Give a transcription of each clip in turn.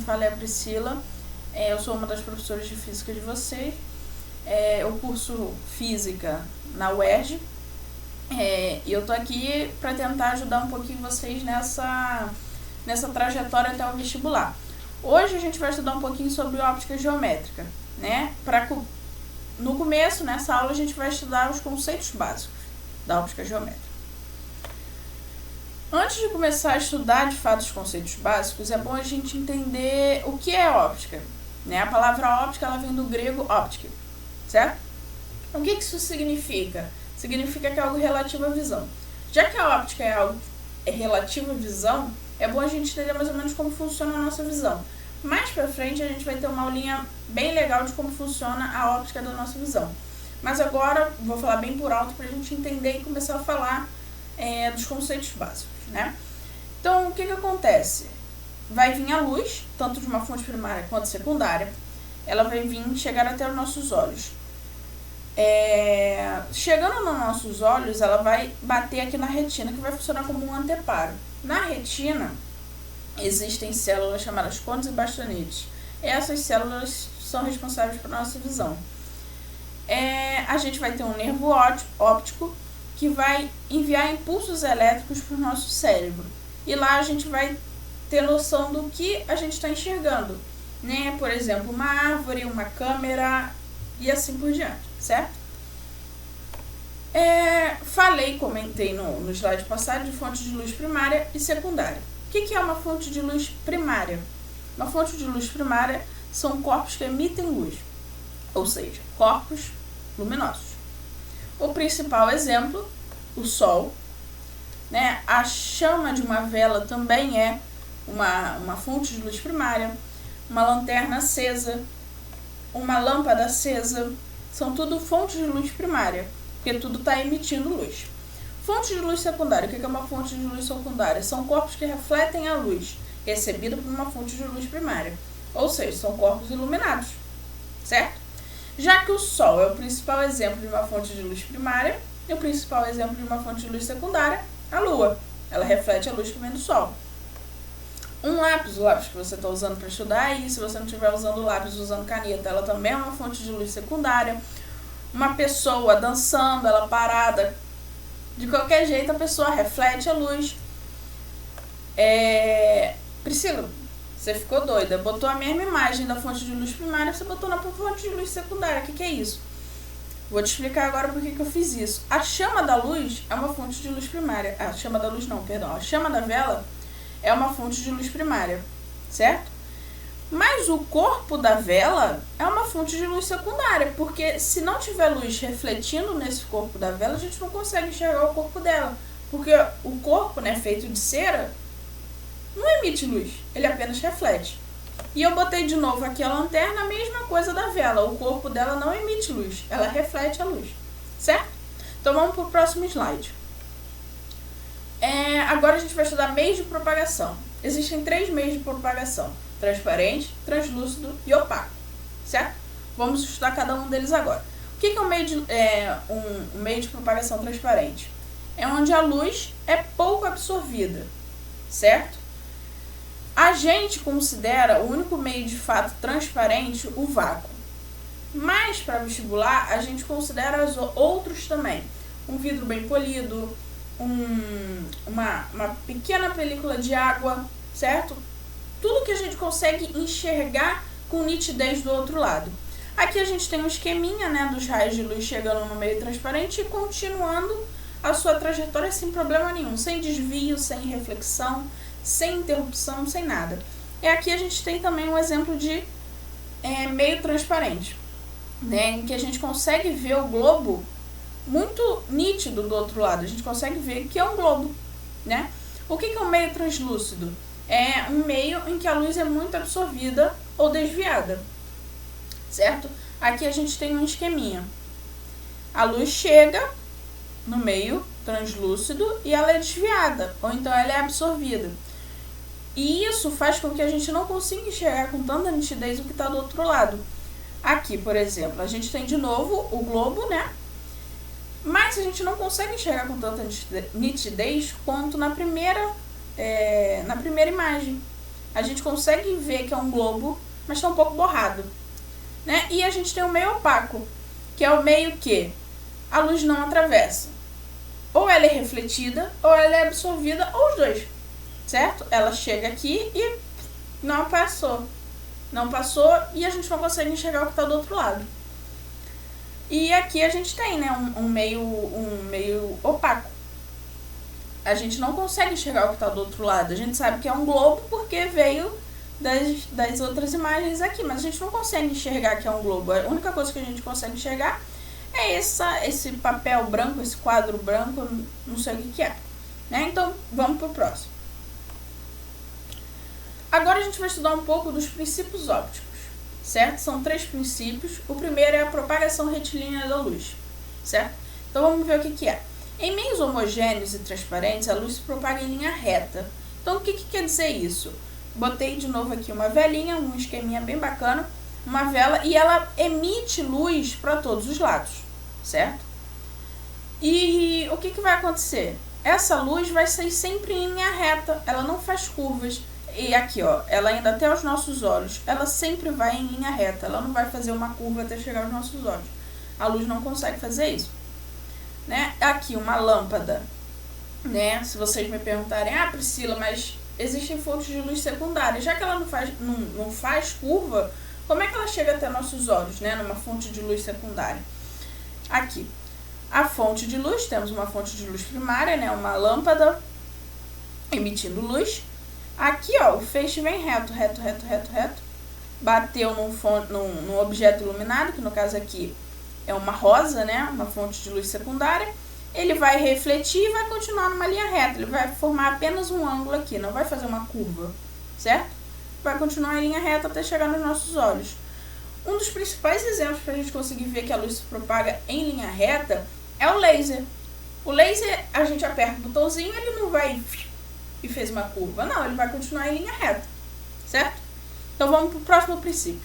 fala é a Priscila. Eu sou uma das professoras de física de vocês. Eu curso física na UERJ. E eu tô aqui para tentar ajudar um pouquinho vocês nessa trajetória até o vestibular. Hoje a gente vai estudar um pouquinho sobre óptica geométrica, né? No começo, nessa aula, a gente vai estudar os conceitos básicos da óptica geométrica. Antes de começar a estudar de fato os conceitos básicos, é bom a gente entender o que é óptica, né? A palavra óptica ela vem do grego óptica, certo? O que isso significa? Significa que é algo relativo à visão. Já que a óptica é algo relativo à visão, é bom a gente entender mais ou menos como funciona a nossa visão. Mais pra frente a gente vai ter uma aulinha bem legal de como funciona a óptica da nossa visão. Mas agora vou falar bem por alto pra gente entender e começar a falar dos conceitos básicos, né? Então, o que acontece? Vai vir a luz, tanto de uma fonte primária quanto secundária. Ela vai vir chegar até os nossos olhos. Chegando nos nossos olhos, ela vai bater aqui na retina, que vai funcionar como um anteparo. Na retina, existem células chamadas cones e bastonetes. Essas células são responsáveis pela nossa visão. A gente vai ter um nervo óptico que vai enviar impulsos elétricos para o nosso cérebro. E lá a gente vai ter noção do que a gente está enxergando, né? Por exemplo, uma árvore, uma câmera e assim por diante, certo? Comentei no slide passado de fonte de luz primária e secundária. O que é uma fonte de luz primária? Uma fonte de luz primária são corpos que emitem luz, ou seja, corpos luminosos. O principal exemplo, o Sol, né? A chama de uma vela também é uma fonte de luz primária, uma lanterna acesa, uma lâmpada acesa, são tudo fontes de luz primária, porque tudo está emitindo luz. Fonte de luz secundária, o que é uma fonte de luz secundária? São corpos que refletem a luz recebida por uma fonte de luz primária, ou seja, são corpos iluminados, certo? Já que o Sol é o principal exemplo de uma fonte de luz primária e o principal exemplo de uma fonte de luz secundária, a Lua. Ela reflete a luz que vem do Sol. O lápis que você está usando para estudar, e se você não estiver usando lápis, usando caneta, ela também é uma fonte de luz secundária. Uma pessoa dançando, ela parada, de qualquer jeito a pessoa reflete a luz. Priscila, você ficou doida, botou a mesma imagem da fonte de luz primária, você botou na fonte de luz secundária, o que é isso? Vou te explicar agora por que eu fiz isso. A chama da luz é uma fonte de luz primária. A chama da vela é uma fonte de luz primária, certo? Mas o corpo da vela é uma fonte de luz secundária, porque se não tiver luz refletindo nesse corpo da vela, a gente não consegue enxergar o corpo dela, porque o corpo, né, feito de cera, não emite luz, ele apenas reflete. E eu botei de novo aqui a lanterna, a mesma coisa da vela, o corpo dela não emite luz, ela reflete a luz, certo? Então vamos para o próximo slide. Agora a gente vai estudar meios de propagação. Existem 3 meios de propagação: transparente, translúcido e opaco, certo? Vamos estudar cada um deles agora. O que é um meio de propagação transparente? É onde a luz é pouco absorvida, certo? A gente considera o único meio de fato transparente o vácuo. Mas para vestibular a gente considera os outros também. Um vidro bem polido, uma pequena película de água, certo? Tudo que a gente consegue enxergar com nitidez do outro lado. Aqui a gente tem um esqueminha, né, dos raios de luz chegando no meio transparente e continuando a sua trajetória sem problema nenhum, sem desvio, sem reflexão, sem interrupção, sem nada. E aqui a gente tem também um exemplo de meio transparente, né, em que a gente consegue ver o globo muito nítido do outro lado, a gente consegue ver que é um globo, né? O que é um meio translúcido? É um meio em que a luz é muito absorvida ou desviada, certo? Aqui a gente tem um esqueminha. A luz chega no meio translúcido e ela é desviada, ou então ela é absorvida. E isso faz com que a gente não consiga enxergar com tanta nitidez o que está do outro lado. Aqui, por exemplo, a gente tem de novo o globo, né? Mas a gente não consegue enxergar com tanta nitidez quanto na primeira imagem. a gente consegue ver que é um globo, mas está um pouco borrado, né? E a gente tem o meio opaco, que é o meio que a luz não atravessa. Ou ela é refletida, ou ela é absorvida, ou os dois, certo? Ela chega aqui e não passou. Não passou e a gente não consegue enxergar o que está do outro lado. E aqui a gente tem, né, um meio opaco. A gente não consegue enxergar o que está do outro lado. A gente sabe que é um globo porque veio das outras imagens aqui, mas a gente não consegue enxergar que é um globo. A única coisa que a gente consegue enxergar é esse papel branco, esse quadro branco, não sei o que é. Né? Então, vamos para o próximo. Agora a gente vai estudar um pouco dos princípios ópticos, certo? São 3 princípios. O primeiro é a propagação retilínea da luz, certo? Então vamos ver o que é. Em meios homogêneos e transparentes, a luz se propaga em linha reta. Então o que quer dizer isso? Botei de novo aqui uma velinha, um esqueminha bem bacana, uma vela, e ela emite luz para todos os lados, certo? E o que vai acontecer? Essa luz vai sair sempre em linha reta, ela não faz curvas. E aqui, ó, ela ainda até os nossos olhos, ela sempre vai em linha reta, ela não vai fazer uma curva até chegar aos nossos olhos. A luz não consegue fazer isso, né? Aqui uma lâmpada, né? Se vocês me perguntarem, Priscila, mas existem fontes de luz secundárias, já que ela não faz curva, como é que ela chega até nossos olhos, né? Numa fonte de luz secundária. Aqui, a fonte de luz, temos uma fonte de luz primária, né? Uma lâmpada emitindo luz. Aqui, ó, o feixe vem reto, bateu num objeto iluminado, que no caso aqui é uma rosa, né, uma fonte de luz secundária. Ele vai refletir e vai continuar numa linha reta, ele vai formar apenas um ângulo aqui, não vai fazer uma curva, certo? Vai continuar em linha reta até chegar nos nossos olhos. Um dos principais exemplos para a gente conseguir ver que a luz se propaga em linha reta é o laser. O laser, a gente aperta o botãozinho, ele não vai e fez uma curva. Não, ele vai continuar em linha reta, certo? Então vamos para o próximo princípio.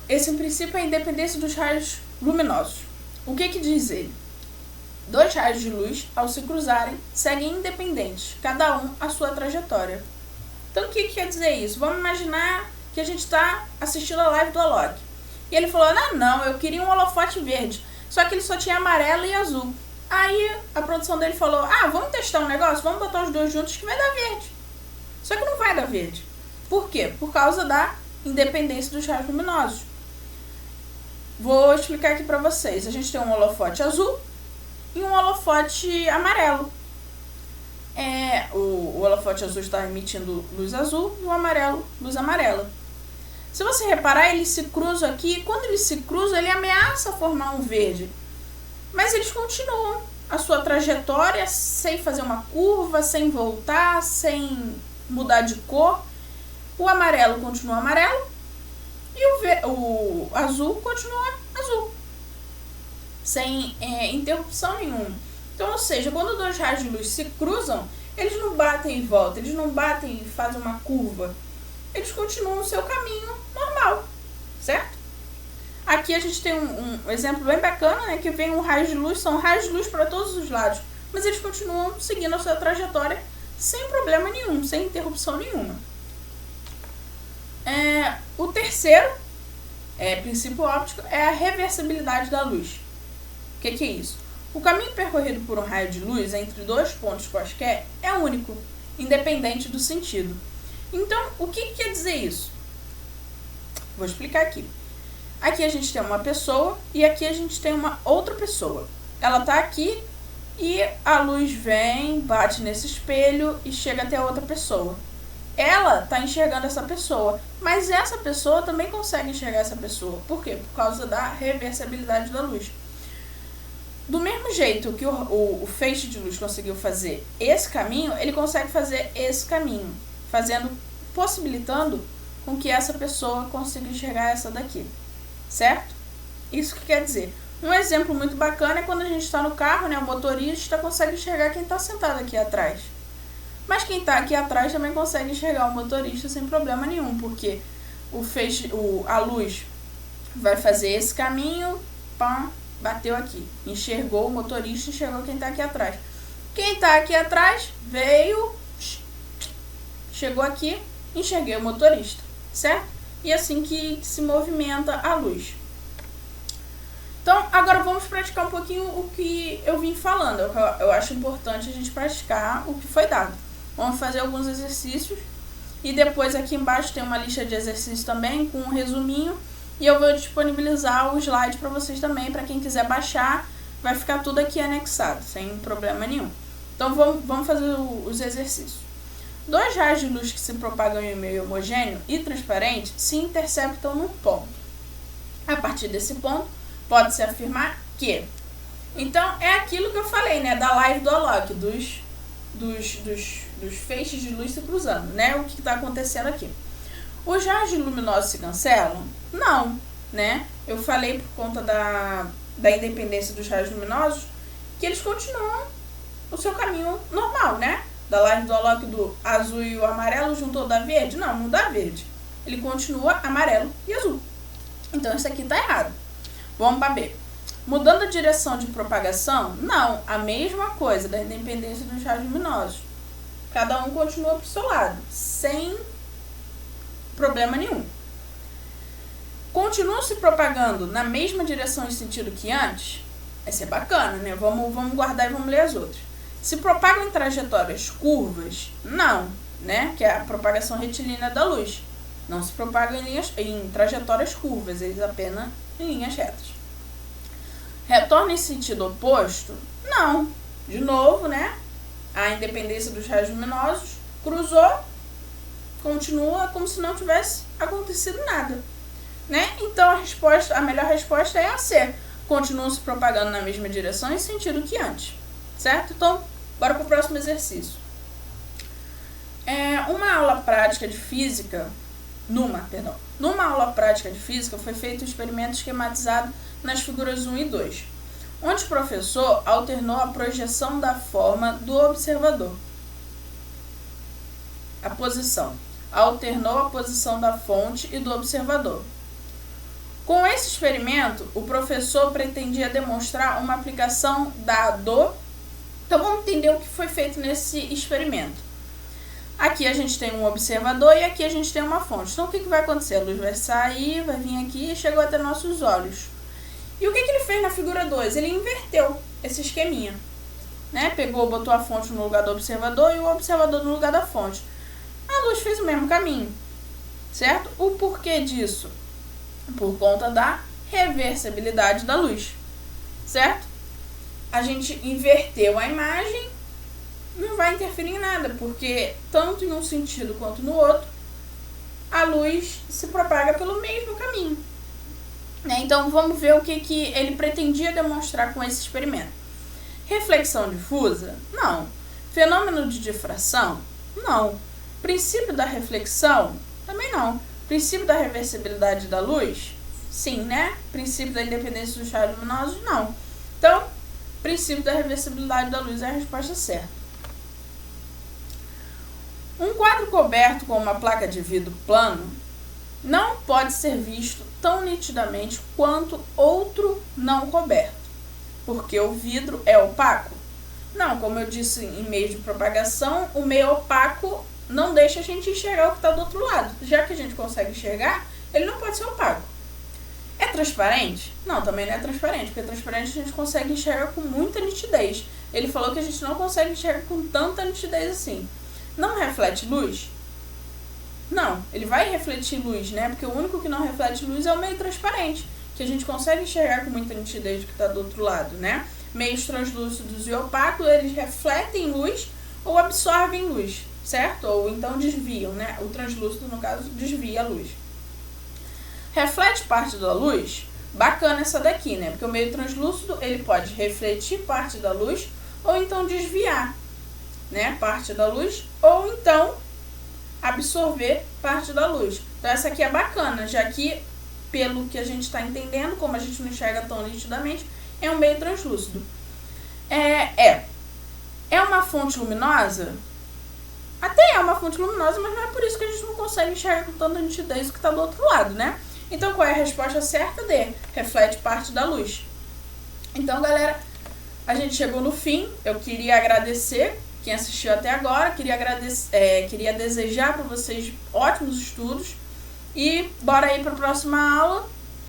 Esse princípio é a independência dos raios luminosos. O que diz ele? 2 raios de luz, ao se cruzarem, seguem independentes, cada um a sua trajetória. Então o que quer dizer isso? Vamos imaginar que a gente está assistindo a live do Alok. E ele falou, não, eu queria um holofote verde, só que ele só tinha amarelo e azul. Aí a produção dele falou, vamos testar um negócio, vamos botar os 2 juntos que vai dar verde. Só que não vai dar verde. Por quê? Por causa da independência dos raios luminosos. Vou explicar aqui pra vocês. A gente tem um holofote azul e um holofote amarelo. O holofote azul está emitindo luz azul e o amarelo, luz amarela. Se você reparar, eles se cruzam aqui, e quando eles se cruzam, ele ameaça formar um verde. Mas eles continuam a sua trajetória sem fazer uma curva, sem voltar, sem mudar de cor. O amarelo continua amarelo e o azul continua azul, sem interrupção nenhuma. Então, ou seja, quando 2 raios de luz se cruzam, eles não batem e voltam, eles não batem e fazem uma curva. Eles continuam o seu caminho normal, certo? Aqui a gente tem um exemplo bem bacana, né? Que vem um raio de luz, são raios de luz para todos os lados, mas eles continuam seguindo a sua trajetória sem problema nenhum, sem interrupção nenhuma. O terceiro princípio óptico é a reversibilidade da luz. O que é isso? O caminho percorrido por um raio de luz entre 2 pontos quaisquer é único, independente do sentido. Então, o que quer dizer isso? Vou explicar aqui. Aqui a gente tem uma pessoa e aqui a gente tem uma outra pessoa. Ela está aqui e a luz vem, bate nesse espelho e chega até a outra pessoa. Ela está enxergando essa pessoa, mas essa pessoa também consegue enxergar essa pessoa. Por quê? Por causa da reversibilidade da luz. Do mesmo jeito que o feixe de luz conseguiu fazer esse caminho, ele consegue fazer esse caminho, possibilitando com que essa pessoa consiga enxergar essa daqui. Certo? Isso que quer dizer. Um exemplo muito bacana é quando a gente está no carro, né? O motorista consegue enxergar quem está sentado aqui atrás. Mas quem está aqui atrás também consegue enxergar o motorista sem problema nenhum, porque a luz vai fazer esse caminho, bateu aqui. Enxergou o motorista, enxergou quem está aqui atrás. Quem está aqui atrás veio, chegou aqui, enxerguei o motorista, certo? E assim que se movimenta a luz. Então, agora vamos praticar um pouquinho o que eu vim falando. Eu acho importante a gente praticar o que foi dado. Vamos fazer alguns exercícios. E depois aqui embaixo tem uma lista de exercícios também, com um resuminho. E eu vou disponibilizar o slide para vocês também, para quem quiser baixar. Vai ficar tudo aqui anexado, sem problema nenhum. Então, vamos fazer os exercícios. 2 raios de luz que se propagam em meio homogêneo e transparente se interceptam num ponto. A partir desse ponto, pode-se afirmar que... Então, é aquilo que eu falei, né? Da live do Alok, dos feixes de luz se cruzando, né? O que está acontecendo aqui. Os raios luminosos se cancelam? Não, né? Eu falei por conta da independência dos raios luminosos que eles continuam o seu caminho normal, né? Da live do Alok do azul e o amarelo juntou da verde? Não dá verde. Ele continua amarelo e azul. Então, isso aqui tá errado. Vamos para B. Mudando a direção de propagação? Não, a mesma coisa da independência dos raios luminosos. Cada um continua para o seu lado, sem problema nenhum. Continuam se propagando na mesma direção e sentido que antes? Essa é bacana, né? Vamos guardar e vamos ler as outras. Se propagam em trajetórias curvas? Não, né? Que é a propagação retilínea da luz. Não se propagam em trajetórias curvas, eles apenas em linhas retas. Retorna em sentido oposto? Não. De novo, né? A independência dos raios luminosos cruzou, continua como se não tivesse acontecido nada, né? Então a melhor resposta é a C. Continuam se propagando na mesma direção em sentido que antes, certo? Então, bora para o próximo exercício. Numa aula prática de física foi feito um experimento esquematizado nas figuras 1 e 2, onde o professor alternou a projeção da forma do observador. Alternou a posição da fonte e do observador. Com esse experimento, o professor pretendia demonstrar uma aplicação Então, vamos entender o que foi feito nesse experimento. Aqui a gente tem um observador e aqui a gente tem uma fonte. Então, o que vai acontecer? A luz vai sair, vai vir aqui e chegou até nossos olhos. E o que ele fez na figura 2? Ele inverteu esse esqueminha, né? Botou a fonte no lugar do observador e o observador no lugar da fonte. A luz fez o mesmo caminho, certo? O porquê disso? Por conta da reversibilidade da luz, certo? A gente inverteu a imagem, não vai interferir em nada, porque tanto em um sentido quanto no outro, a luz se propaga pelo mesmo caminho. Então, vamos ver o que ele pretendia demonstrar com esse experimento. Reflexão difusa? Não. Fenômeno de difração? Não. Princípio da reflexão? Também não. Princípio da reversibilidade da luz? Sim, né? Princípio da independência dos raios luminosos? Não. Então, princípio da reversibilidade da luz é a resposta certa. Um quadro coberto com uma placa de vidro plano não pode ser visto tão nitidamente quanto outro não coberto, porque o vidro é opaco. Não, como eu disse, em meio de propagação, o meio opaco não deixa a gente enxergar o que está do outro lado. Já que a gente consegue enxergar, ele não pode ser opaco. É transparente? Não, também não é transparente, porque transparente a gente consegue enxergar com muita nitidez. Ele falou que a gente não consegue enxergar com tanta nitidez assim. Não reflete luz? Não, ele vai refletir luz, né? Porque o único que não reflete luz é o meio transparente, que a gente consegue enxergar com muita nitidez o que está do outro lado, né? Meios translúcidos e opacos, eles refletem luz ou absorvem luz, certo? Ou então desviam, né? O translúcido, no caso, desvia a luz. Reflete parte da luz? Bacana essa daqui, né? Porque o meio translúcido, ele pode refletir parte da luz ou então desviar, né? Parte da luz ou então absorver parte da luz. Então, essa aqui é bacana, já que, pelo que a gente está entendendo, como a gente não enxerga tão nitidamente, é um meio translúcido. É uma fonte luminosa? Até é uma fonte luminosa, mas não é por isso que a gente não consegue enxergar com tanta nitidez o que está do outro lado, né? Então, qual é a resposta certa? D. Reflete parte da luz. Então, galera, a gente chegou no fim. Eu queria agradecer quem assistiu até agora. Queria desejar para vocês ótimos estudos. E bora aí para a próxima aula.